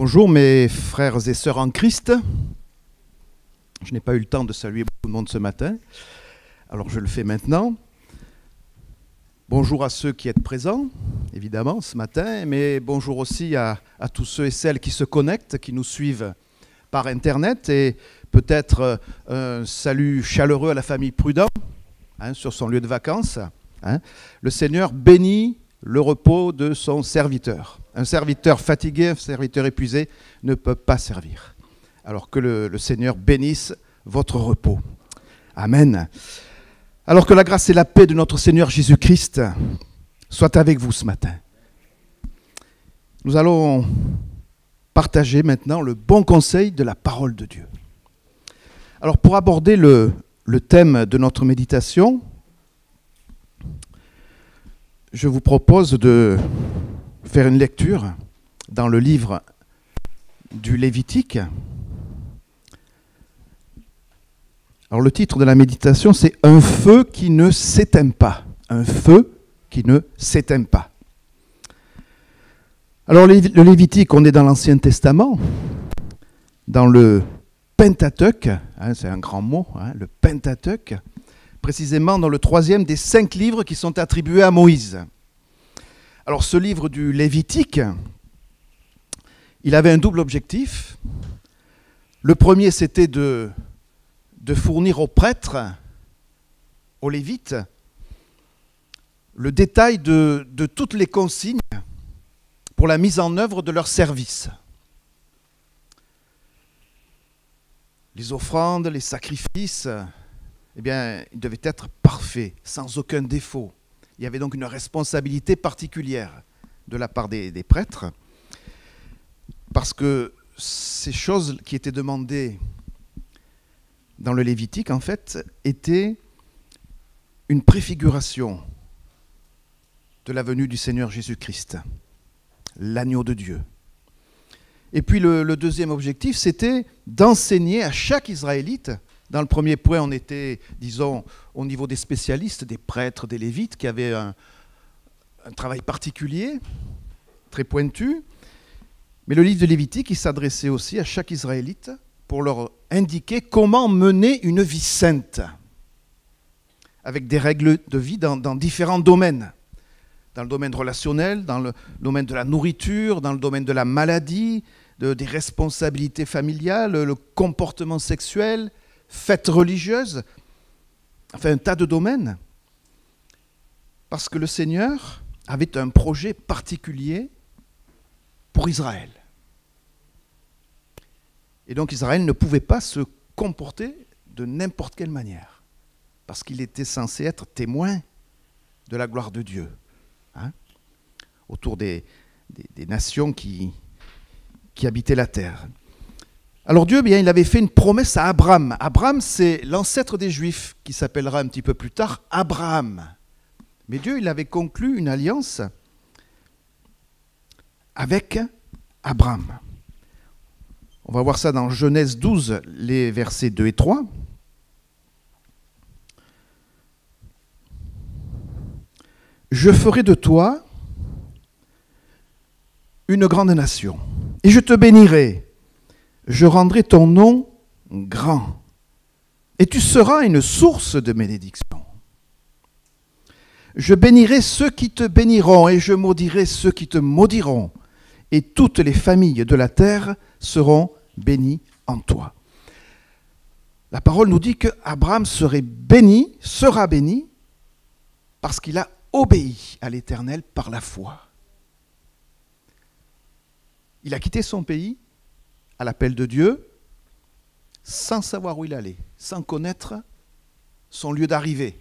Bonjour mes frères et sœurs en Christ. Je n'ai pas eu le temps de saluer beaucoup de monde ce matin, alors je le fais maintenant. Bonjour à ceux qui êtes présents, évidemment, ce matin, mais bonjour aussi à tous ceux et celles qui se connectent, qui nous suivent par Internet, et peut-être un salut chaleureux à la famille Prudent, sur son lieu de vacances. Le Seigneur bénit le repos de son serviteur. Un serviteur fatigué, un serviteur épuisé ne peut pas servir. Alors que le Seigneur bénisse votre repos. Amen. Alors que la grâce et la paix de notre Seigneur Jésus-Christ soient avec vous ce matin. Nous allons partager maintenant le bon conseil de la parole de Dieu. Alors pour aborder le thème de notre méditation, je vous propose de faire une lecture dans le livre du Lévitique. Alors le titre de la méditation, c'est « Un feu qui ne s'éteint pas ». Un feu qui ne s'éteint pas. Alors le Lévitique, on est dans l'Ancien Testament, dans le Pentateuque, c'est un grand mot, le Pentateuque, précisément dans le 3e des 5 livres qui sont attribués à Moïse. Alors ce livre du Lévitique, il avait un double objectif. Le premier, c'était de fournir aux prêtres, aux Lévites, le détail de toutes les consignes pour la mise en œuvre de leur service. Les offrandes, les sacrifices, eh bien, ils devaient être parfaits, sans aucun défaut. Il y avait donc une responsabilité particulière de la part des prêtres, parce que ces choses qui étaient demandées dans le Lévitique, en fait, étaient une préfiguration de la venue du Seigneur Jésus-Christ, l'agneau de Dieu. Et puis le deuxième objectif, c'était d'enseigner à chaque Israélite. Dans le premier point, on était, disons, au niveau des spécialistes, des prêtres, des lévites, qui avaient un travail particulier, très pointu. Mais le livre de Lévitique, il s'adressait aussi à chaque Israélite pour leur indiquer comment mener une vie sainte, avec des règles de vie dans différents domaines. Dans le domaine relationnel, dans le domaine de la nourriture, dans le domaine de la maladie, des responsabilités familiales, le comportement sexuel, fêtes religieuses, enfin un tas de domaines. Parce que le Seigneur avait un projet particulier pour Israël. Et donc Israël ne pouvait pas se comporter de n'importe quelle manière, parce qu'il était censé être témoin de la gloire de Dieu, autour des nations qui habitaient la terre. Alors Dieu, bien, il avait fait une promesse à Abraham. Abraham, c'est l'ancêtre des Juifs, qui s'appellera un petit peu plus tard Abraham. Mais Dieu, il avait conclu une alliance avec Abraham. On va voir ça dans Genèse 12, les versets 2 et 3. « Je ferai de toi une grande nation, et je te bénirai. Je rendrai ton nom grand, et tu seras une source de bénédiction. Je bénirai ceux qui te béniront, et je maudirai ceux qui te maudiront, et toutes les familles de la terre seront bénies en toi. » La parole nous dit qu'Abraham sera béni, parce qu'il a obéi à l'Éternel par la foi. Il a quitté son pays à l'appel de Dieu, sans savoir où il allait, sans connaître son lieu d'arrivée.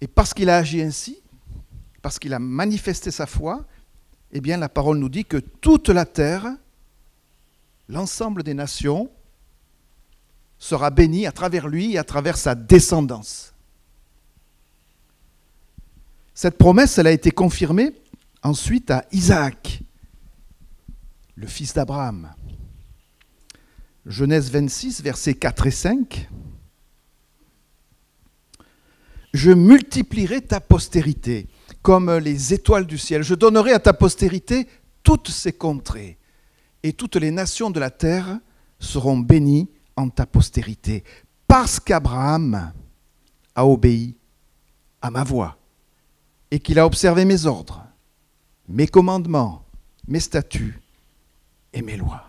Et parce qu'il a agi ainsi, parce qu'il a manifesté sa foi, eh bien la parole nous dit que toute la terre, l'ensemble des nations, sera bénie à travers lui et à travers sa descendance. Cette promesse, elle a été confirmée ensuite à Isaac, le fils d'Abraham. Genèse 26, versets 4 et 5. « Je multiplierai ta postérité comme les étoiles du ciel. Je donnerai à ta postérité toutes ces contrées et toutes les nations de la terre seront bénies en ta postérité, parce qu'Abraham a obéi à ma voix et qu'il a observé mes ordres, mes commandements, mes statuts et mes lois.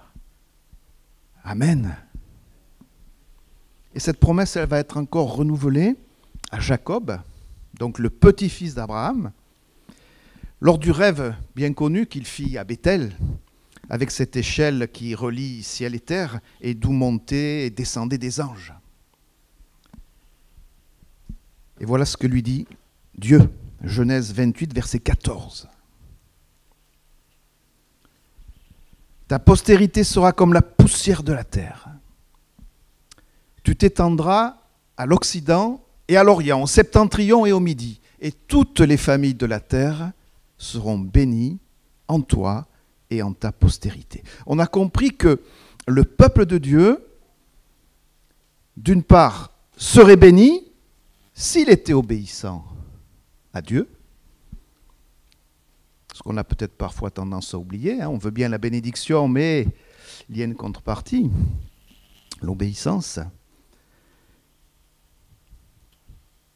Amen. Et cette promesse, elle va être encore renouvelée à Jacob, donc le petit-fils d'Abraham, lors du rêve bien connu qu'il fit à Béthel, avec cette échelle qui relie ciel et terre, et d'où montaient et descendaient des anges. Et voilà ce que lui dit Dieu, Genèse 28, verset 14. Ta postérité sera comme la poussière de la terre. Tu t'étendras à l'Occident et à l'Orient, au septentrion et au Midi, et toutes les familles de la terre seront bénies en toi et en ta postérité. On a compris que le peuple de Dieu, d'une part, serait béni s'il était obéissant à Dieu, ce qu'on a peut-être parfois tendance à oublier. On veut bien la bénédiction, mais il y a une contrepartie, l'obéissance.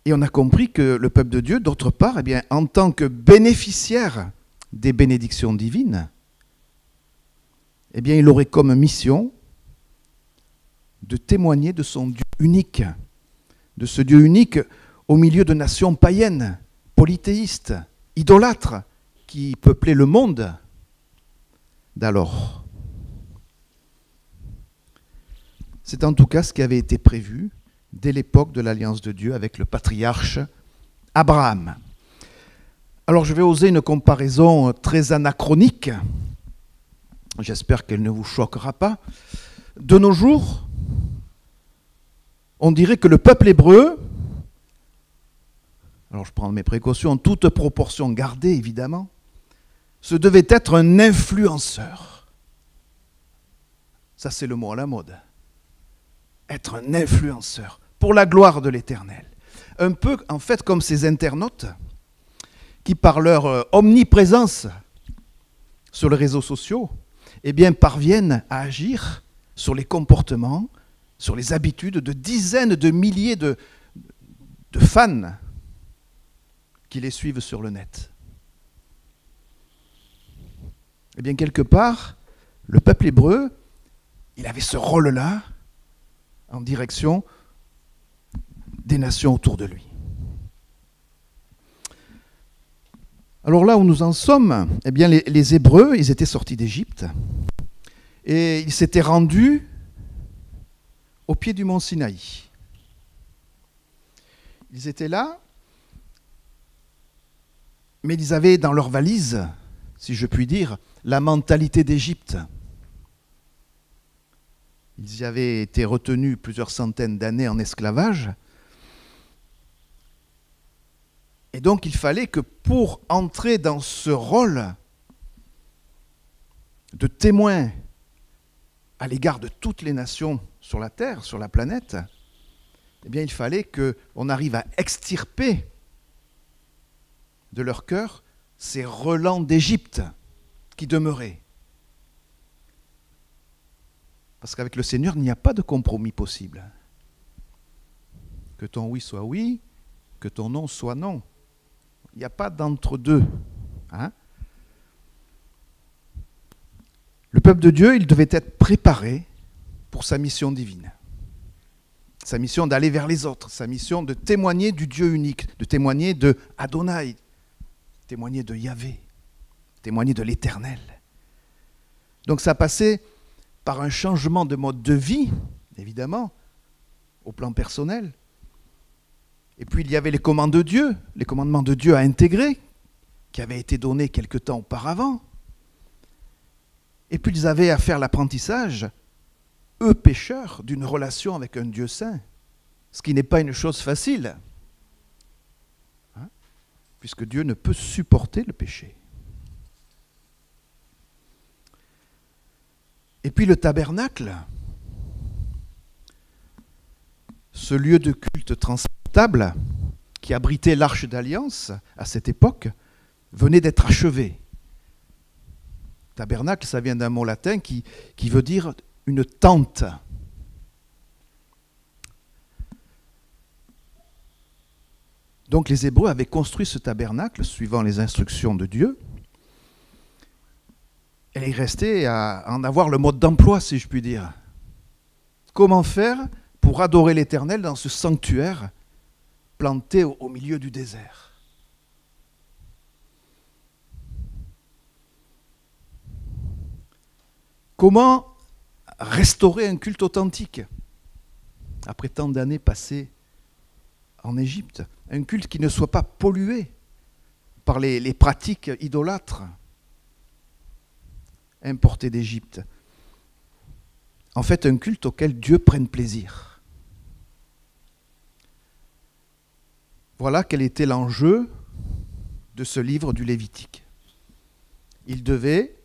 Et on a compris que le peuple de Dieu, d'autre part, en tant que bénéficiaire des bénédictions divines, il aurait comme mission de témoigner de son Dieu unique, de ce Dieu unique au milieu de nations païennes, polythéistes, idolâtres, qui peuplaient le monde d'alors. C'est en tout cas ce qui avait été prévu dès l'époque de l'alliance de Dieu avec le patriarche Abraham. Alors je vais oser une comparaison très anachronique, j'espère qu'elle ne vous choquera pas. De nos jours, on dirait que le peuple hébreu, alors je prends mes précautions, en toute proportion gardée évidemment, se devait être un influenceur. Ça c'est le mot à la mode. Être un influenceur pour la gloire de l'Éternel. Un peu en fait comme ces internautes qui par leur omniprésence sur les réseaux sociaux, parviennent à agir sur les comportements, sur les habitudes de dizaines de milliers de fans qui les suivent sur le net. Quelque part, le peuple hébreu, il avait ce rôle-là en direction des nations autour de lui. Alors là où nous en sommes, les Hébreux, ils étaient sortis d'Égypte et ils s'étaient rendus au pied du mont Sinaï. Ils étaient là, mais ils avaient dans leur valise, si je puis dire, la mentalité d'Égypte. Ils y avaient été retenus plusieurs centaines d'années en esclavage. Et donc il fallait que pour entrer dans ce rôle de témoin à l'égard de toutes les nations sur la terre, sur la planète, il fallait qu'on arrive à extirper de leur cœur ces relents d'Égypte qui demeuraient. Parce qu'avec le Seigneur, il n'y a pas de compromis possible. Que ton oui soit oui, que ton non soit non. Il n'y a pas d'entre-deux. Le peuple de Dieu, il devait être préparé pour sa mission divine. Sa mission d'aller vers les autres, sa mission de témoigner du Dieu unique, de témoigner de Adonai, témoigner de Yahvé, témoigner de l'Éternel. Donc ça passait par un changement de mode de vie, évidemment, au plan personnel. Et puis il y avait les commandements de Dieu à intégrer, qui avaient été donnés quelque temps auparavant. Et puis ils avaient à faire l'apprentissage, eux pécheurs, d'une relation avec un Dieu saint, ce qui n'est pas une chose facile, puisque Dieu ne peut supporter le péché. Et puis le tabernacle, ce lieu de culte transportable qui abritait l'arche d'alliance à cette époque, venait d'être achevé. Tabernacle, ça vient d'un mot latin qui veut dire une tente. Donc les Hébreux avaient construit ce tabernacle suivant les instructions de Dieu. Et il restait à en avoir le mode d'emploi, si je puis dire. Comment faire pour adorer l'Éternel dans ce sanctuaire planté au milieu du désert? Comment restaurer un culte authentique après tant d'années passées en Égypte? Un culte qui ne soit pas pollué par les pratiques idolâtres importées d'Égypte. En fait, un culte auquel Dieu prenne plaisir. Voilà quel était l'enjeu de ce livre du Lévitique. Il devait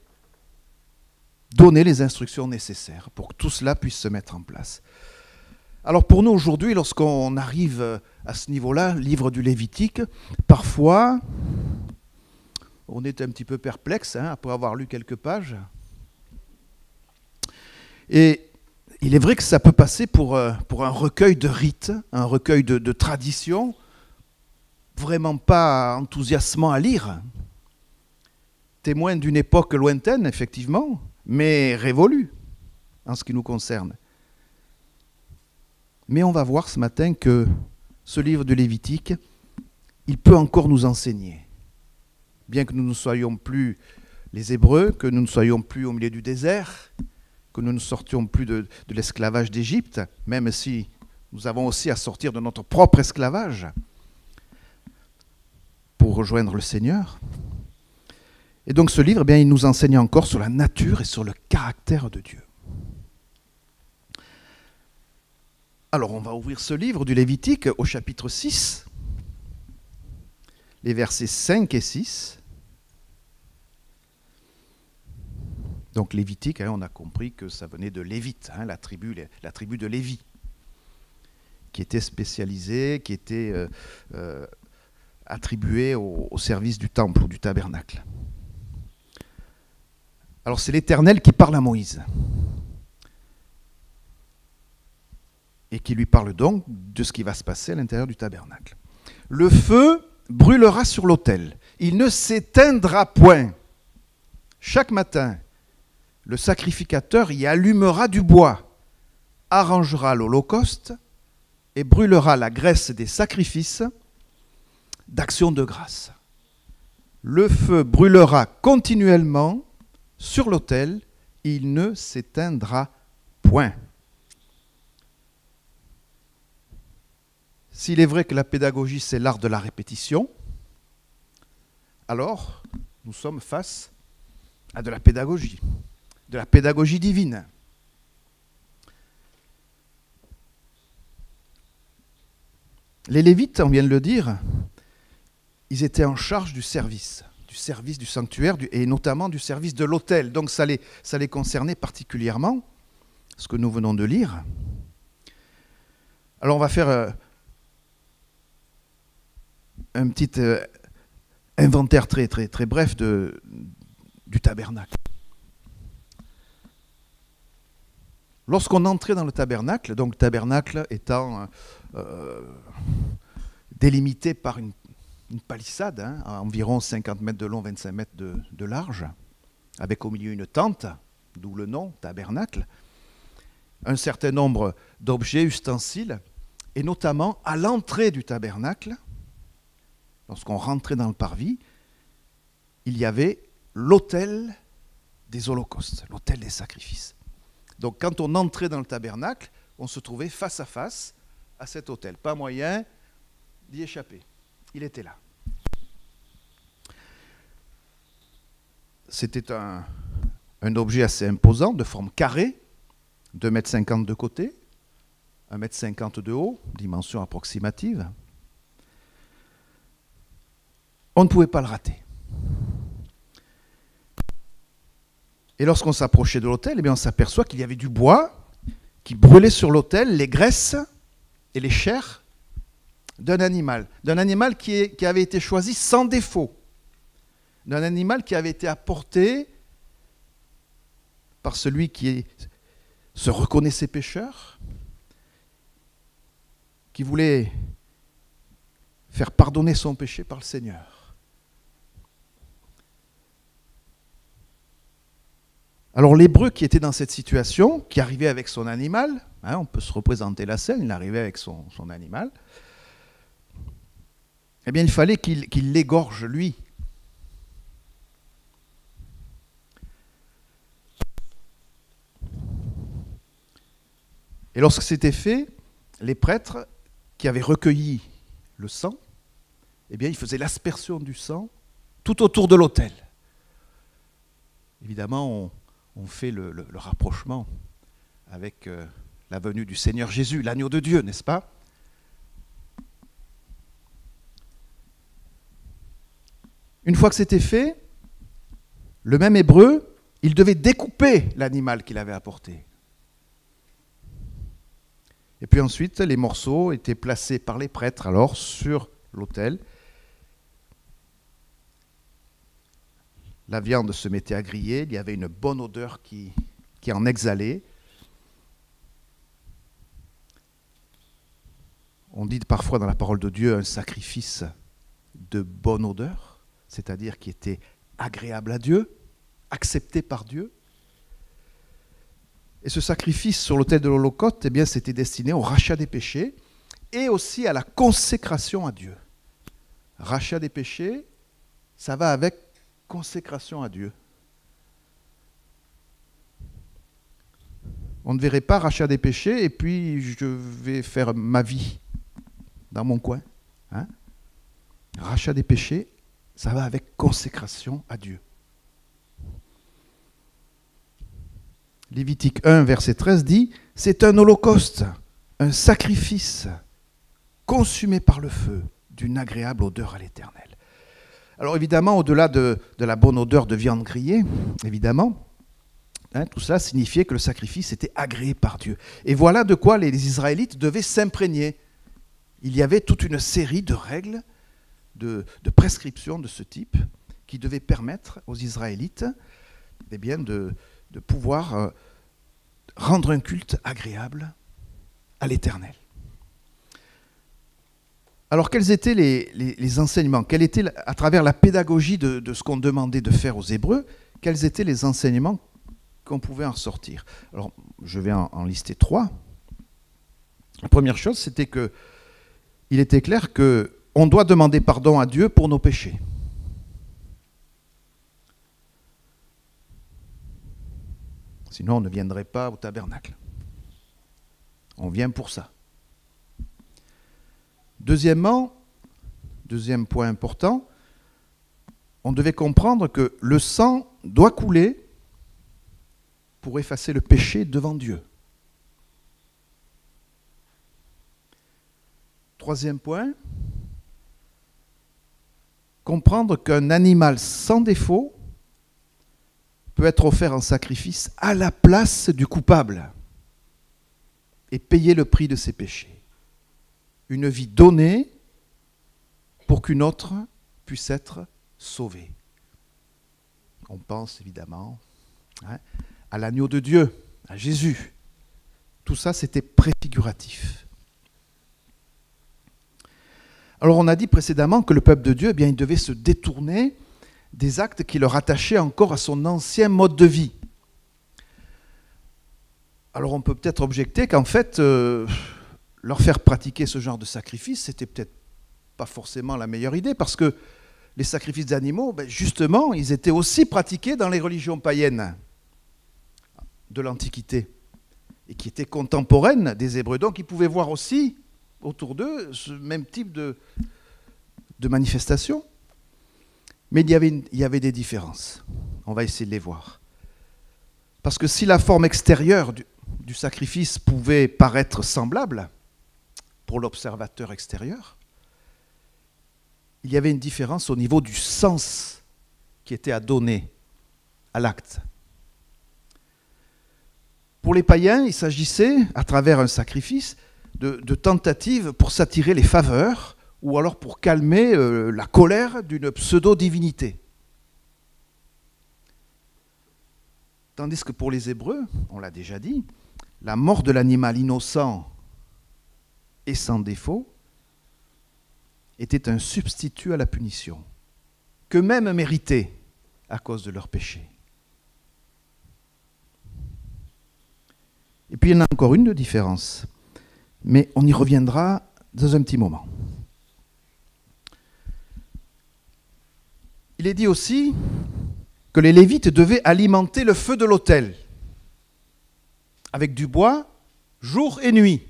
donner les instructions nécessaires pour que tout cela puisse se mettre en place. Alors pour nous aujourd'hui, lorsqu'on arrive à ce niveau-là, livre du Lévitique, parfois on est un petit peu perplexe après avoir lu quelques pages. Et il est vrai que ça peut passer pour un recueil de rites, un recueil de traditions, vraiment pas enthousiasmant à lire. Témoin d'une époque lointaine, effectivement, mais révolue en ce qui nous concerne. Mais on va voir ce matin que ce livre de Lévitique, il peut encore nous enseigner. Bien que nous ne soyons plus les Hébreux, que nous ne soyons plus au milieu du désert, que nous ne sortions plus de l'esclavage d'Égypte, même si nous avons aussi à sortir de notre propre esclavage pour rejoindre le Seigneur. Et donc ce livre, il nous enseigne encore sur la nature et sur le caractère de Dieu. Alors on va ouvrir ce livre du Lévitique au chapitre 6, les versets 5 et 6. Donc Lévitique, on a compris que ça venait de Lévite, la tribu de Lévi, qui était spécialisée, qui était attribuée au service du temple ou du tabernacle. Alors c'est l'Éternel qui parle à Moïse et qui lui parle donc de ce qui va se passer à l'intérieur du tabernacle. Le feu brûlera sur l'autel, il ne s'éteindra point. Chaque matin, le sacrificateur y allumera du bois, arrangera l'holocauste et brûlera la graisse des sacrifices d'action de grâce. Le feu brûlera continuellement sur l'autel, il ne s'éteindra point. S'il est vrai que la pédagogie, c'est l'art de la répétition, alors nous sommes face à de la pédagogie divine. Les Lévites, on vient de le dire, ils étaient en charge du service du sanctuaire et notamment du service de l'autel. Donc ça les concernait particulièrement, ce que nous venons de lire. Alors on va faire un petit inventaire très, très, très bref du tabernacle. Lorsqu'on entrait dans le tabernacle, donc le tabernacle étant délimité par une palissade, à environ 50 mètres de long, 25 mètres de large, avec au milieu une tente, d'où le nom, tabernacle, un certain nombre d'objets, ustensiles, et notamment à l'entrée du tabernacle, lorsqu'on rentrait dans le parvis, il y avait l'autel des holocaustes, l'autel des sacrifices. Donc quand on entrait dans le tabernacle, on se trouvait face à face à cet autel. Pas moyen d'y échapper. Il était là. C'était un objet assez imposant, de forme carrée, 2,50 m de côté, 1,50 m de haut, dimension approximative. On ne pouvait pas le rater. Et lorsqu'on s'approchait de l'autel, on s'aperçoit qu'il y avait du bois qui brûlait sur l'autel, les graisses et les chairs d'un animal qui avait été choisi sans défaut, d'un animal qui avait été apporté par celui qui se reconnaissait pécheur, qui voulait faire pardonner son péché par le Seigneur. Alors l'Hébreu qui était dans cette situation, qui arrivait avec son animal, on peut se représenter la scène, il arrivait avec son animal, eh bien il fallait qu'il l'égorge lui. Et lorsque c'était fait, les prêtres qui avaient recueilli le sang, eh bien, ils faisaient l'aspersion du sang tout autour de l'autel. Évidemment, on fait le rapprochement avec la venue du Seigneur Jésus, l'agneau de Dieu, n'est-ce pas? Une fois que c'était fait, le même Hébreu, il devait découper l'animal qu'il avait apporté. Et puis ensuite, les morceaux étaient placés par les prêtres alors sur l'autel. La viande se mettait à griller, il y avait une bonne odeur qui en exhalait. On dit parfois dans la parole de Dieu un sacrifice de bonne odeur, c'est-à-dire qui était agréable à Dieu, accepté par Dieu. Et ce sacrifice sur l'autel de l'Holocauste, eh bien, c'était destiné au rachat des péchés et aussi à la consécration à Dieu. Rachat des péchés, ça va avec consécration à Dieu. On ne verrait pas rachat des péchés et puis je vais faire ma vie dans mon coin. Rachat des péchés, ça va avec consécration à Dieu. Lévitique 1, verset 13 dit « C'est un holocauste, un sacrifice consumé par le feu, d'une agréable odeur à l'Éternel. » Alors évidemment, au-delà de la bonne odeur de viande grillée, évidemment, tout cela signifiait que le sacrifice était agréé par Dieu. Et voilà de quoi les Israélites devaient s'imprégner. Il y avait toute une série de règles, de prescriptions de ce type, qui devaient permettre aux Israélites eh bien, de pouvoir rendre un culte agréable à l'Éternel. Alors, quels étaient les enseignements? Quels étaient, à travers la pédagogie de ce qu'on demandait de faire aux Hébreux, quels étaient les enseignements qu'on pouvait en ressortir? Alors, je vais en lister 3. La première chose, c'était qu'il était clair qu'on doit demander pardon à Dieu pour nos péchés. Sinon, on ne viendrait pas au tabernacle. On vient pour ça. Deuxièmement, deuxième point important, on devait comprendre que le sang doit couler pour effacer le péché devant Dieu. Troisième point, comprendre qu'un animal sans défaut peut être offert en sacrifice à la place du coupable et payer le prix de ses péchés. Une vie donnée pour qu'une autre puisse être sauvée. On pense évidemment à l'agneau de Dieu, à Jésus. Tout ça, c'était préfiguratif. Alors on a dit précédemment que le peuple de Dieu, eh bien, il devait se détourner des actes qui le rattachaient encore à son ancien mode de vie. Alors on peut peut-être objecter qu'en fait, leur faire pratiquer ce genre de sacrifice, c'était peut-être pas forcément la meilleure idée, parce que les sacrifices d'animaux, justement, ils étaient aussi pratiqués dans les religions païennes de l'Antiquité, et qui étaient contemporaines des Hébreux. Donc ils pouvaient voir aussi autour d'eux ce même type de manifestation. Mais il y avait des différences. On va essayer de les voir. Parce que si la forme extérieure du sacrifice pouvait paraître semblable pour l'observateur extérieur, il y avait une différence au niveau du sens qui était à donner à l'acte. Pour les païens, il s'agissait, à travers un sacrifice, de tentatives pour s'attirer les faveurs ou alors pour calmer la colère d'une pseudo-divinité. Tandis que pour les Hébreux, on l'a déjà dit, la mort de l'animal innocent et sans défaut était un substitut à la punition, qu'eux-mêmes méritaient à cause de leur péché. Et puis il y en a encore une différence, mais on y reviendra dans un petit moment. Il est dit aussi que les Lévites devaient alimenter le feu de l'autel avec du bois jour et nuit.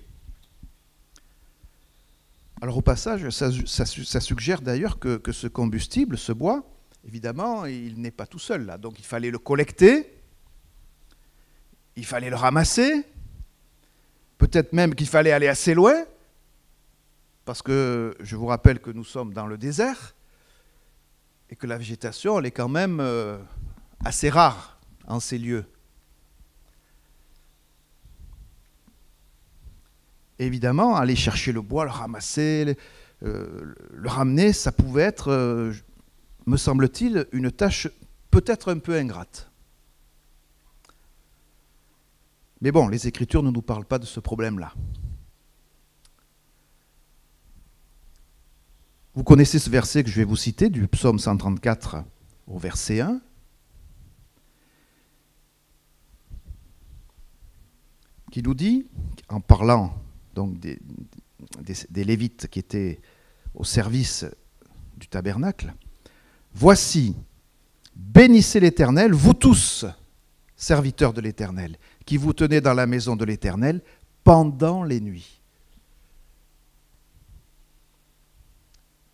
Alors au passage, ça suggère d'ailleurs que ce combustible, ce bois, évidemment, il n'est pas tout seul là. Donc il fallait le collecter, il fallait le ramasser, peut-être même qu'il fallait aller assez loin, parce que je vous rappelle que nous sommes dans le désert et que la végétation, elle est quand même assez rare en ces lieux. Évidemment, aller chercher le bois, le ramasser, le ramener, ça pouvait être, me semble-t-il, une tâche peut-être un peu ingrate. Mais bon, les Écritures ne nous parlent pas de ce problème-là. Vous connaissez ce verset que je vais vous citer, du psaume 134 au verset 1. Qui nous dit, en parlant donc des Lévites qui étaient au service du tabernacle, « Voici, bénissez l'Éternel, vous tous, serviteurs de l'Éternel, qui vous tenez dans la maison de l'Éternel pendant les nuits. »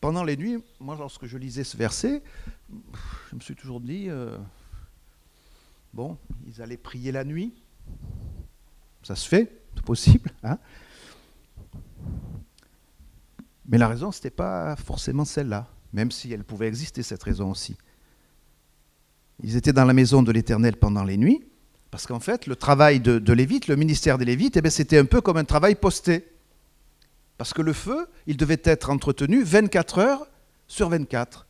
Pendant les nuits, moi lorsque je lisais ce verset, je me suis toujours dit, bon, ils allaient prier la nuit, ça se fait, c'est possible, hein. Mais la raison, ce n'était pas forcément celle-là, même si elle pouvait exister, cette raison aussi. Ils étaient dans la maison de l'Éternel pendant les nuits, parce qu'en fait, le travail de Lévite, le ministère des Lévites, eh bien, c'était un peu comme un travail posté. Parce que le feu, il devait être entretenu 24 heures sur 24.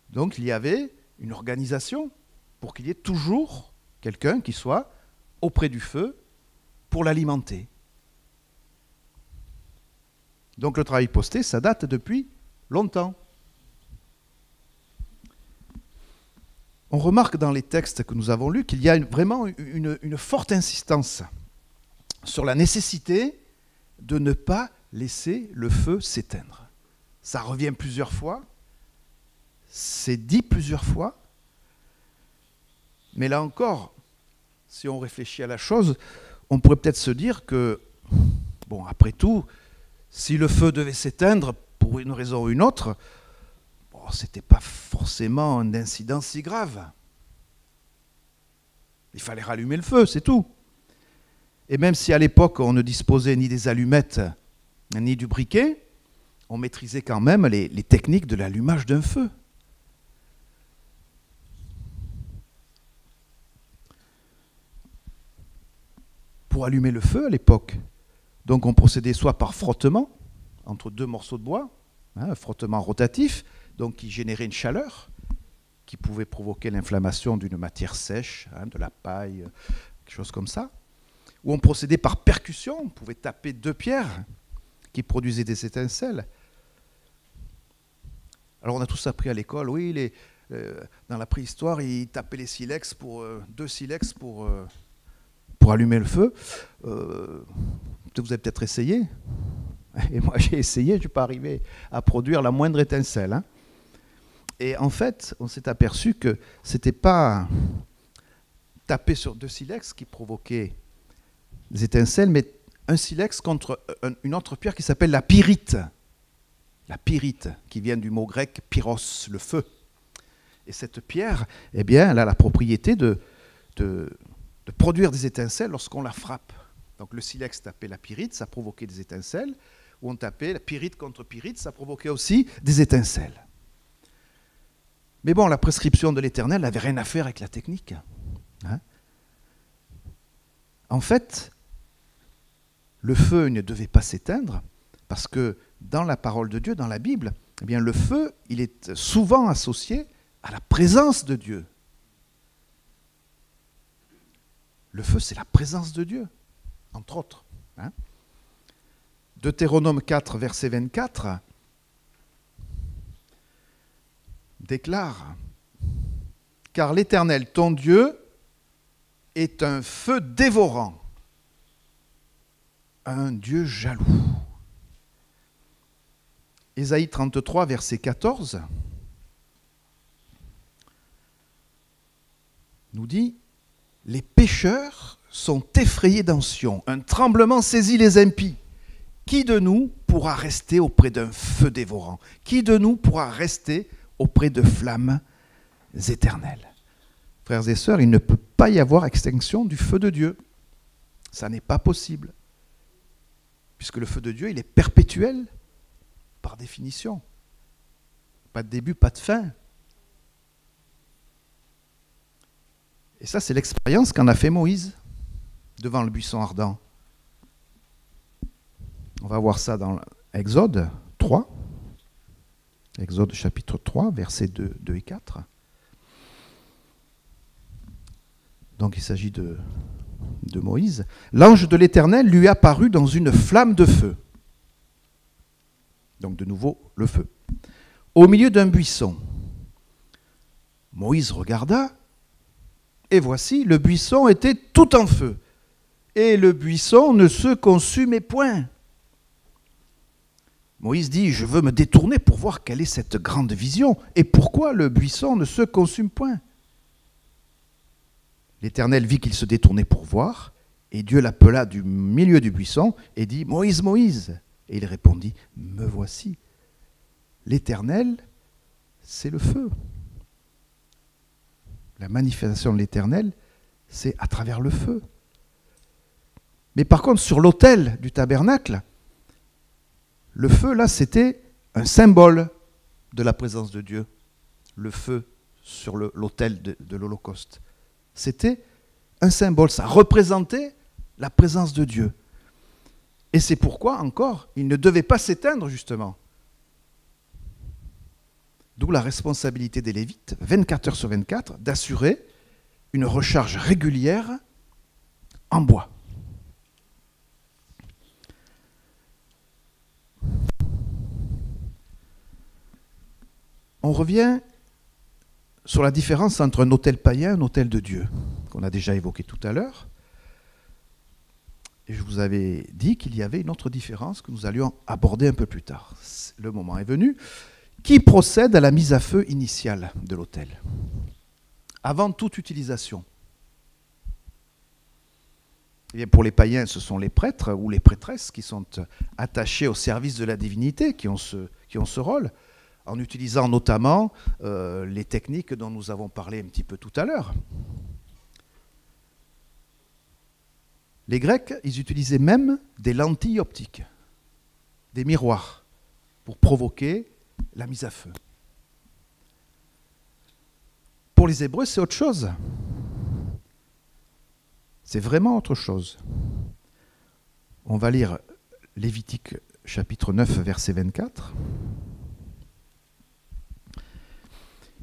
Donc il y avait une organisation pour qu'il y ait toujours quelqu'un qui soit auprès du feu pour l'alimenter. Donc le travail posté, ça date depuis longtemps. On remarque dans les textes que nous avons lus qu'il y a vraiment une forte insistance sur la nécessité de ne pas laisser le feu s'éteindre. Ça revient plusieurs fois, c'est dit plusieurs fois, mais là encore, si on réfléchit à la chose, on pourrait peut-être se dire que, bon, après tout, si le feu devait s'éteindre pour une raison ou une autre, bon, ce n'était pas forcément un incident si grave. Il fallait rallumer le feu, c'est tout. Et même si à l'époque on ne disposait ni des allumettes ni du briquet, on maîtrisait quand même les techniques de l'allumage d'un feu. Pour allumer le feu à l'époque, donc on procédait soit par frottement entre deux morceaux de bois, un frottement rotatif, donc qui générait une chaleur, qui pouvait provoquer l'inflammation d'une matière sèche, de la paille, quelque chose comme ça. Ou on procédait par percussion, on pouvait taper deux pierres qui produisaient des étincelles. Alors on a tous appris à l'école, oui, dans la préhistoire, ils tapaient les silex deux silex pour allumer le feu. Vous avez peut-être essayé. Et moi j'ai essayé, je n'ai pas arrivé à produire la moindre étincelle. Hein. Et en fait, on s'est aperçu que ce n'était pas taper sur deux silex qui provoquait des étincelles, mais un silex contre une autre pierre qui s'appelle la pyrite. La pyrite, qui vient du mot grec pyros, le feu. Et cette pierre, eh bien, elle a la propriété de produire des étincelles lorsqu'on la frappe. Donc le silex tapait la pyrite, ça provoquait des étincelles. Ou on tapait la pyrite contre pyrite, ça provoquait aussi des étincelles. Mais bon, la prescription de l'Éternel n'avait rien à faire avec la technique. Hein? En fait, le feu ne devait pas s'éteindre parce que dans la parole de Dieu, dans la Bible, eh bien, le feu, il est souvent associé à la présence de Dieu. Le feu, c'est la présence de Dieu, entre autres. Hein. Deutéronome 4, verset 24, déclare « Car l'Éternel, ton Dieu, est un feu dévorant, un Dieu jaloux. » Ésaïe 33, verset 14, nous dit « Les pécheurs sont effrayés d'Sion, un tremblement saisit les impies. Qui de nous pourra rester auprès d'un feu dévorant? Qui de nous pourra rester auprès de flammes éternelles ?» Frères et sœurs, il ne peut pas y avoir extinction du feu de Dieu. Ça n'est pas possible. Puisque le feu de Dieu, il est perpétuel, par définition. Pas de début, pas de fin. Et ça, c'est l'expérience qu'en a fait Moïse devant le buisson ardent. On va voir ça dans Exode 3. Exode chapitre 3, versets 2 et 4. Donc il s'agit de Moïse. L'ange de l'Éternel lui apparut dans une flamme de feu. Donc de nouveau, le feu. Au milieu d'un buisson. Moïse regarda, et voici, le buisson était tout en feu. Et le buisson ne se consumait point. Moïse dit, je veux me détourner pour voir quelle est cette grande vision, et pourquoi le buisson ne se consume point. L'Éternel vit qu'il se détournait pour voir, et Dieu l'appela du milieu du buisson, et dit, Moïse, Moïse. Et il répondit, me voici. L'Éternel, c'est le feu. La manifestation de l'Éternel, c'est à travers le feu. Mais par contre, sur l'autel du tabernacle, le feu, là, c'était un symbole de la présence de Dieu. Le feu sur l'autel de l'Holocauste. C'était un symbole, ça représentait la présence de Dieu. Et c'est pourquoi, encore, il ne devait pas s'éteindre, justement. D'où la responsabilité des Lévites, 24 heures sur 24, d'assurer une recharge régulière en bois. On revient sur la différence entre un autel païen et un autel de Dieu, qu'on a déjà évoqué tout à l'heure. Et je vous avais dit qu'il y avait une autre différence que nous allions aborder un peu plus tard. Le moment est venu. Qui procède à la mise à feu initiale de l'autel, avant toute utilisation? Eh bien, pour les païens, ce sont les prêtres ou les prêtresses qui sont attachés au service de la divinité, qui ont ce rôle, en utilisant notamment les techniques dont nous avons parlé un petit peu tout à l'heure. Les Grecs, ils utilisaient même des lentilles optiques, des miroirs, pour provoquer la mise à feu. Pour les Hébreux, c'est autre chose. C'est vraiment autre chose. On va lire Lévitique chapitre 9, verset 24,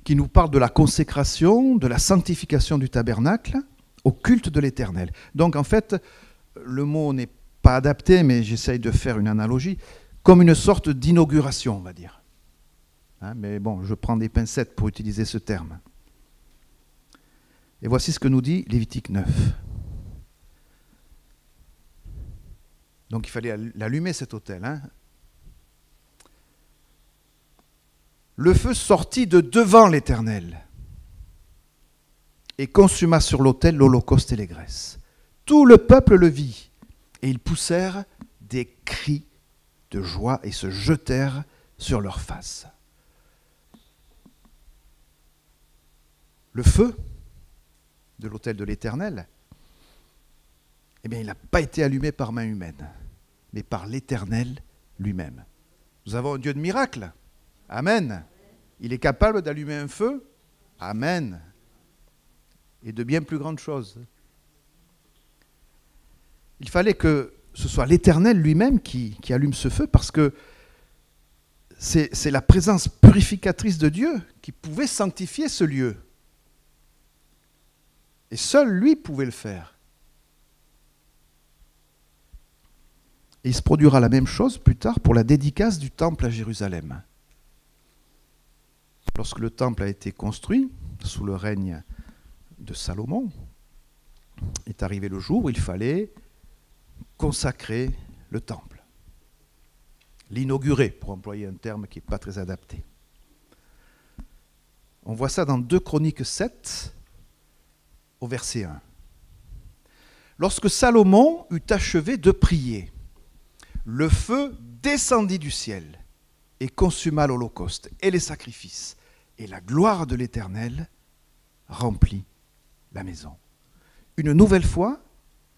qui nous parle de la consécration, de la sanctification du tabernacle au culte de l'Éternel. Donc en fait, le mot n'est pas adapté, mais j'essaye de faire une analogie, comme une sorte d'inauguration, on va dire. Hein, mais bon, je prends des pincettes pour utiliser ce terme. Et voici ce que nous dit Lévitique 9. Donc il fallait l'allumer cet autel. Hein. Le feu sortit de devant l'Éternel et consuma sur l'autel l'holocauste et les graisses. Tout le peuple le vit, et ils poussèrent des cris de joie et se jetèrent sur leurs faces. Le feu de l'autel de l'Éternel, eh bien, il n'a pas été allumé par main humaine, mais par l'Éternel lui-même. Nous avons un Dieu de miracle. Amen. Il est capable d'allumer un feu. Amen. Et de bien plus grandes choses. Il fallait que ce soit l'Éternel lui-même qui allume ce feu, parce que c'est la présence purificatrice de Dieu qui pouvait sanctifier ce lieu. Et seul lui pouvait le faire. Et il se produira la même chose plus tard pour la dédicace du temple à Jérusalem. Lorsque le temple a été construit, sous le règne de Salomon, est arrivé le jour où il fallait consacrer le temple. L'inaugurer, pour employer un terme qui n'est pas très adapté. On voit ça dans 2 Chroniques 7, au verset 1. Lorsque Salomon eut achevé de prier, le feu descendit du ciel et consuma l'holocauste et les sacrifices, et la gloire de l'Éternel remplit la maison. Une nouvelle fois,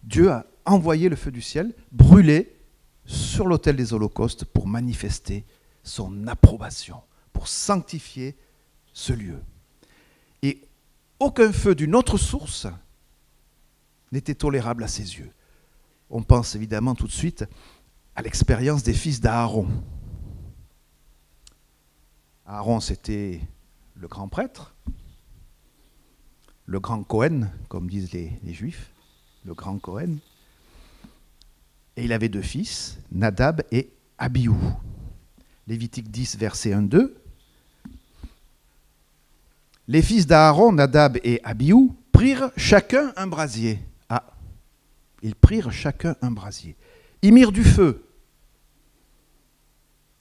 Dieu a envoyé le feu du ciel brûler sur l'autel des holocaustes pour manifester son approbation, pour sanctifier ce lieu. Et aucun feu d'une autre source n'était tolérable à ses yeux. On pense évidemment tout de suite à l'expérience des fils d'Aaron. Aaron, c'était le grand prêtre, le grand Cohen, comme disent les Juifs, le grand Cohen. Et il avait 2 fils, Nadab et Abihu. Lévitique 10, verset 1-2. Les fils d'Aaron, Nadab et Abihu, prirent chacun un brasier. Ah, ils prirent chacun un brasier. Ils mirent du feu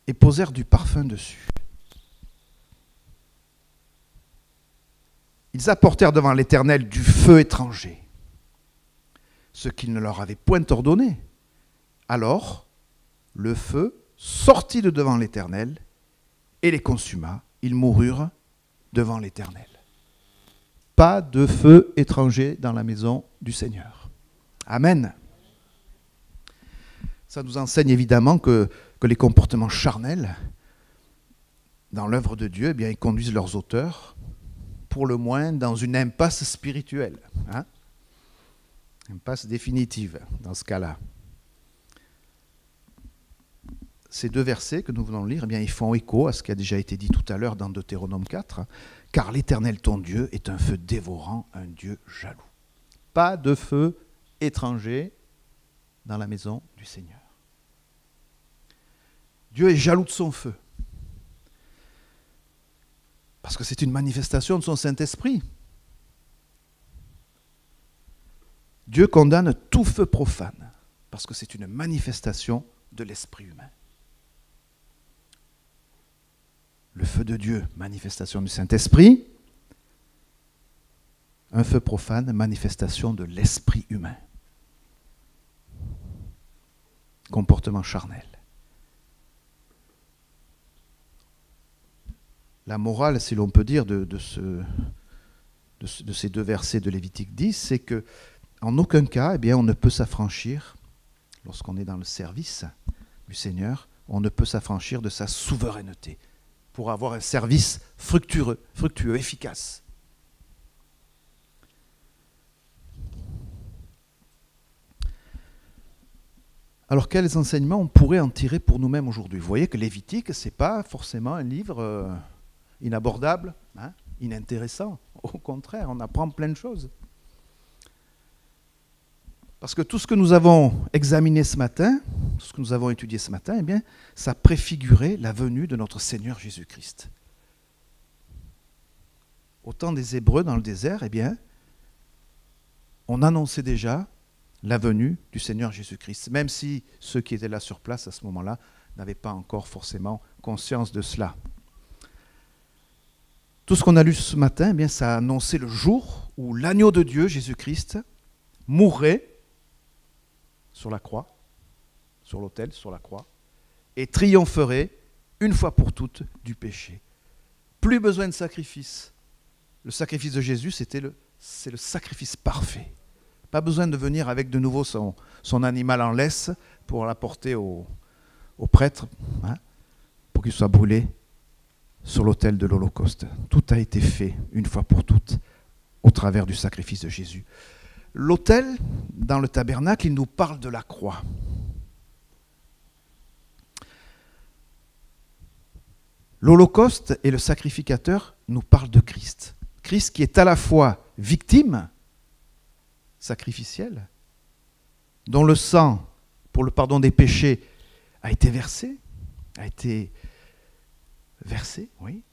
et posèrent du parfum dessus. Ils apportèrent devant l'Éternel du feu étranger, ce qu'il ne leur avait point ordonné. Alors, le feu sortit de devant l'Éternel et les consuma. Ils moururent devant l'Éternel. Pas de feu étranger dans la maison du Seigneur. Amen. Ça nous enseigne évidemment que les comportements charnels dans l'œuvre de Dieu, eh bien, ils conduisent leurs auteurs, pour le moins, dans une impasse spirituelle. Hein? Impasse définitive dans ce cas-là. Ces 2 versets que nous venons de lire, eh bien, ils font écho à ce qui a déjà été dit tout à l'heure dans Deutéronome 4, « Car l'Éternel ton Dieu est un feu dévorant, un Dieu jaloux. » Pas de feu étranger dans la maison du Seigneur. Dieu est jaloux de son feu. Parce que c'est une manifestation de son Saint-Esprit. Dieu condamne tout feu profane, parce que c'est une manifestation de l'esprit humain. Le feu de Dieu, manifestation du Saint-Esprit. Un feu profane, manifestation de l'esprit humain. Comportement charnel. La morale, si l'on peut dire, de ces 2 versets de Lévitique 10, c'est que en aucun cas, eh bien, on ne peut s'affranchir, lorsqu'on est dans le service du Seigneur, on ne peut s'affranchir de sa souveraineté pour avoir un service fructueux, efficace. Alors, quels enseignements on pourrait en tirer pour nous-mêmes aujourd'hui? Vous voyez que Lévitique, ce n'est pas forcément un livre inabordable, hein, inintéressant. Au contraire, on apprend plein de choses. Parce que tout ce que nous avons examiné ce matin, tout ce que nous avons étudié ce matin, eh bien, ça préfigurait la venue de notre Seigneur Jésus-Christ. Au temps des Hébreux dans le désert, eh bien, on annonçait déjà la venue du Seigneur Jésus-Christ, même si ceux qui étaient là sur place à ce moment-là n'avaient pas encore forcément conscience de cela. Tout ce qu'on a lu ce matin, eh bien, ça a annoncé le jour où l'agneau de Dieu, Jésus-Christ, mourrait sur la croix, sur l'autel, sur la croix, et triompherait une fois pour toutes du péché. Plus besoin de sacrifice. Le sacrifice de Jésus, c'est le sacrifice parfait. Pas besoin de venir avec de nouveau son animal en laisse pour l'apporter au prêtre, hein, pour qu'il soit brûlé sur l'autel de l'Holocauste. Tout a été fait une fois pour toutes au travers du sacrifice de Jésus. L'autel, dans le tabernacle, il nous parle de la croix. L'Holocauste et le sacrificateur nous parlent de Christ. Christ qui est à la fois victime sacrificielle, dont le sang pour le pardon des péchés a été versé, oui.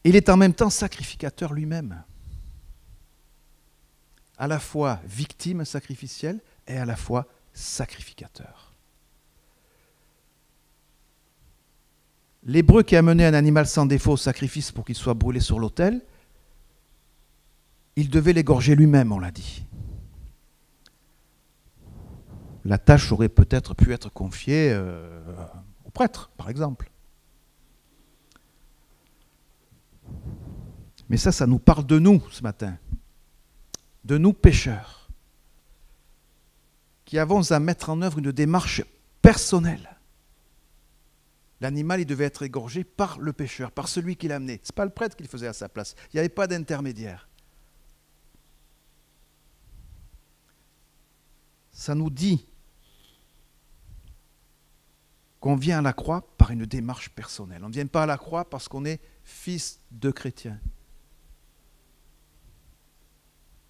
Il est en même temps sacrificateur lui-même, à la fois victime sacrificielle et à la fois sacrificateur. L'Hébreu qui a mené un animal sans défaut au sacrifice pour qu'il soit brûlé sur l'autel, il devait l'égorger lui-même, on l'a dit. La tâche aurait peut-être pu être confiée au prêtre, par exemple. Mais ça nous parle de nous ce matin, de nous pécheurs, qui avons à mettre en œuvre une démarche personnelle. L'animal, il devait être égorgé par le pécheur, par celui qui l'a amené. Ce n'est pas le prêtre qui le faisait à sa place. Il n'y avait pas d'intermédiaire. Ça nous dit qu'on vient à la croix par une démarche personnelle. On ne vient pas à la croix parce qu'on est fils de chrétien.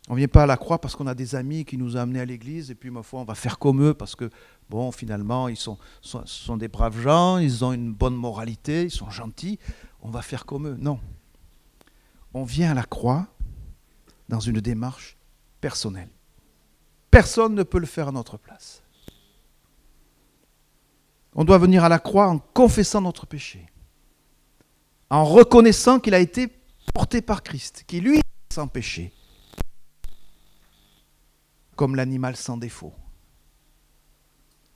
On ne vient pas à la croix parce qu'on a des amis qui nous ont amenés à l'église et puis, ma foi, on va faire comme eux parce que, bon, finalement, ils sont des braves gens, ils ont une bonne moralité, ils sont gentils, on va faire comme eux. Non. On vient à la croix dans une démarche personnelle. Personne ne peut le faire à notre place. On doit venir à la croix en confessant notre péché, en reconnaissant qu'il a été porté par Christ, qui lui est sans péché, comme l'animal sans défaut,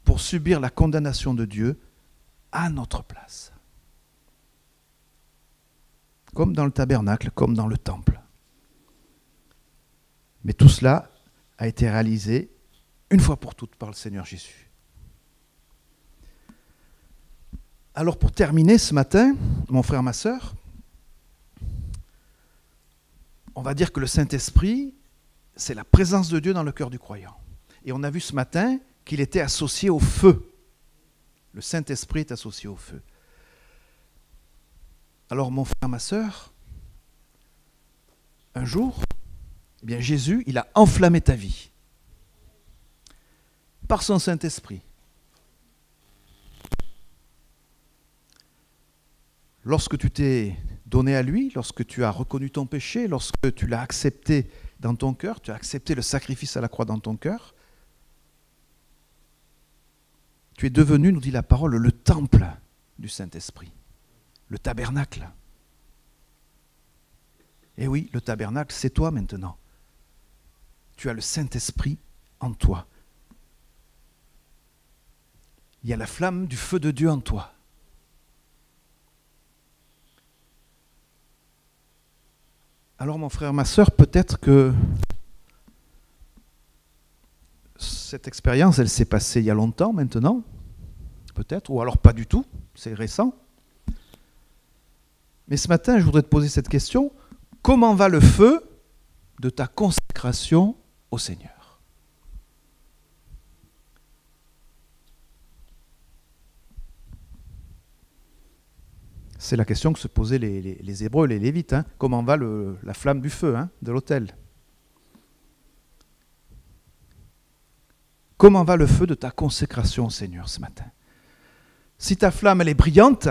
pour subir la condamnation de Dieu à notre place. Comme dans le tabernacle, comme dans le temple. Mais tout cela a été réalisé une fois pour toutes par le Seigneur Jésus. Alors pour terminer ce matin, mon frère, ma sœur, on va dire que le Saint-Esprit, c'est la présence de Dieu dans le cœur du croyant. Et on a vu ce matin qu'il était associé au feu. Le Saint-Esprit est associé au feu. Alors mon frère, ma sœur, un jour, eh bien Jésus, il a enflammé ta vie par son Saint-Esprit. Lorsque tu t'es donné à lui, lorsque tu as reconnu ton péché, lorsque tu l'as accepté dans ton cœur, tu as accepté le sacrifice à la croix dans ton cœur, tu es devenu, nous dit la parole, le temple du Saint-Esprit, le tabernacle. Et oui, le tabernacle, c'est toi maintenant. Tu as le Saint-Esprit en toi. Il y a la flamme du feu de Dieu en toi. Alors mon frère, ma sœur, peut-être que cette expérience, elle s'est passée il y a longtemps maintenant, peut-être, ou alors pas du tout, c'est récent. Mais ce matin, je voudrais te poser cette question. Comment va le feu de ta consécration au Seigneur ? C'est la question que se posaient les Hébreux, les Lévites. Hein. Comment va la flamme du feu de l'autel ? Comment va le feu de ta consécration au Seigneur ce matin ? Si ta flamme elle est brillante,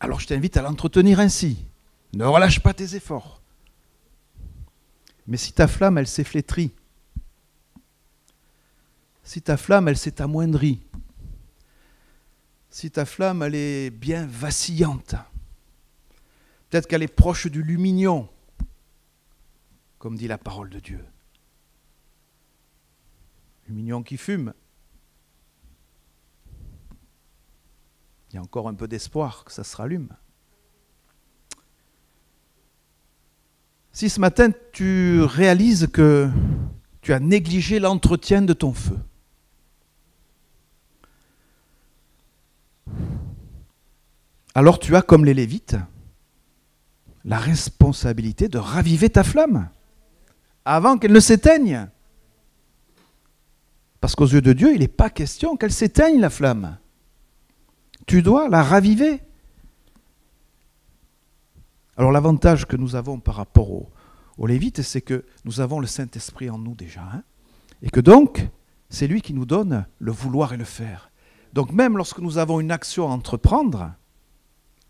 alors je t'invite à l'entretenir ainsi. Ne relâche pas tes efforts. Mais si ta flamme elle s'est flétrie, si ta flamme elle s'est amoindrie, si ta flamme, elle est bien vacillante, peut-être qu'elle est proche du lumignon, comme dit la parole de Dieu. Lumignon qui fume. Il y a encore un peu d'espoir que ça se rallume. Si ce matin, tu réalises que tu as négligé l'entretien de ton feu, alors tu as, comme les Lévites, la responsabilité de raviver ta flamme avant qu'elle ne s'éteigne. Parce qu'aux yeux de Dieu, il n'est pas question qu'elle s'éteigne, la flamme. Tu dois la raviver. Alors l'avantage que nous avons par rapport aux Lévites, c'est que nous avons le Saint-Esprit en nous déjà. Et que donc, c'est lui qui nous donne le vouloir et le faire. Donc même lorsque nous avons une action à entreprendre,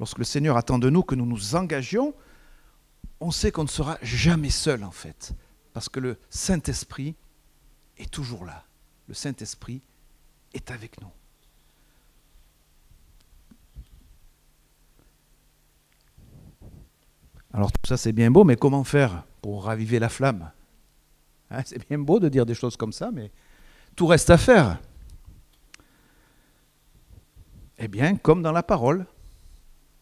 lorsque le Seigneur attend de nous que nous nous engagions, on sait qu'on ne sera jamais seul en fait, parce que le Saint-Esprit est toujours là. Le Saint-Esprit est avec nous. Alors tout ça c'est bien beau, mais comment faire pour raviver la flamme? Hein, c'est bien beau de dire des choses comme ça, mais tout reste à faire. Eh bien, comme dans la parole,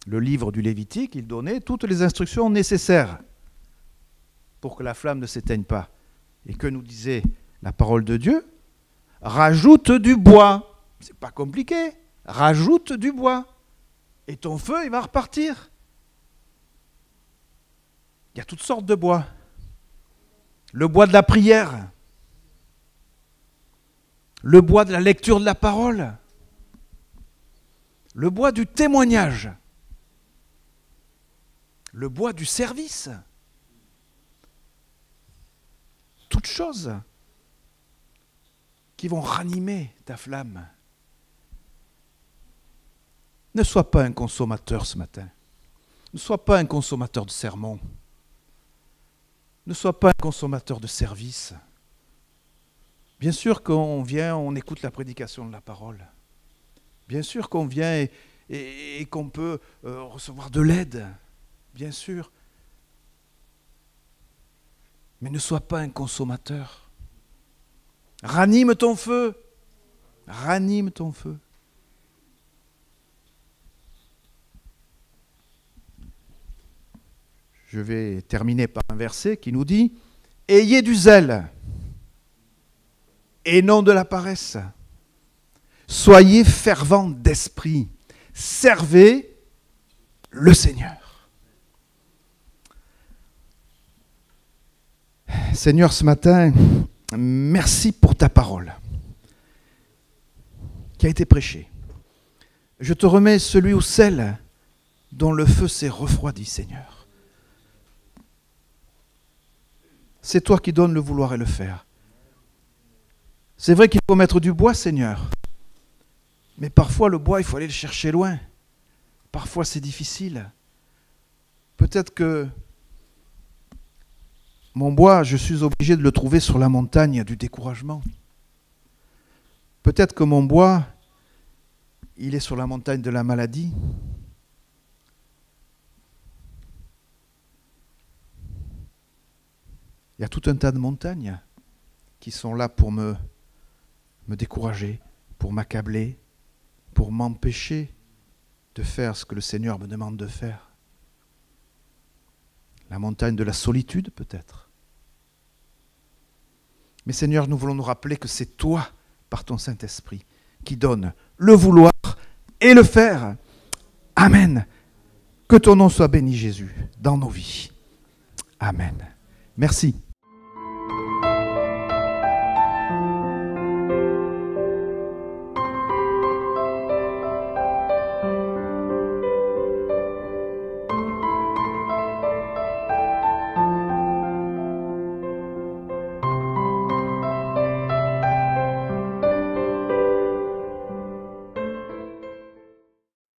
le livre du Lévitique, il donnait toutes les instructions nécessaires pour que la flamme ne s'éteigne pas. Et que nous disait la parole de Dieu? Rajoute du bois. C'est pas compliqué. Rajoute du bois. Et ton feu, il va repartir. Il y a toutes sortes de bois. Le bois de la prière. Le bois de la lecture de la parole. Le bois du témoignage. Le bois du service. Toutes choses qui vont ranimer ta flamme. Ne sois pas un consommateur ce matin. Ne sois pas un consommateur de sermons. Ne sois pas un consommateur de services. Bien sûr qu'on vient, on écoute la prédication de la parole. Bien sûr qu'on vient et qu'on peut recevoir de l'aide. Bien sûr. Mais ne sois pas un consommateur. Ranime ton feu. Ranime ton feu. Je vais terminer par un verset qui nous dit « Ayez du zèle et non de la paresse. Soyez fervents d'esprit. Servez le Seigneur. » Seigneur, ce matin, merci pour ta parole qui a été prêchée. Je te remets celui ou celle dont le feu s'est refroidi, Seigneur. C'est toi qui donnes le vouloir et le faire. C'est vrai qu'il faut mettre du bois, Seigneur. Mais parfois, le bois, il faut aller le chercher loin. Parfois, c'est difficile. Peut-être que mon bois, je suis obligé de le trouver sur la montagne du découragement. Peut-être que mon bois, il est sur la montagne de la maladie. Il y a tout un tas de montagnes qui sont là pour me décourager, pour m'accabler, pour m'empêcher de faire ce que le Seigneur me demande de faire. La montagne de la solitude, peut-être. Mais Seigneur, nous voulons nous rappeler que c'est toi, par ton Saint-Esprit, qui donne le vouloir et le faire. Amen. Que ton nom soit béni, Jésus, dans nos vies. Amen. Merci.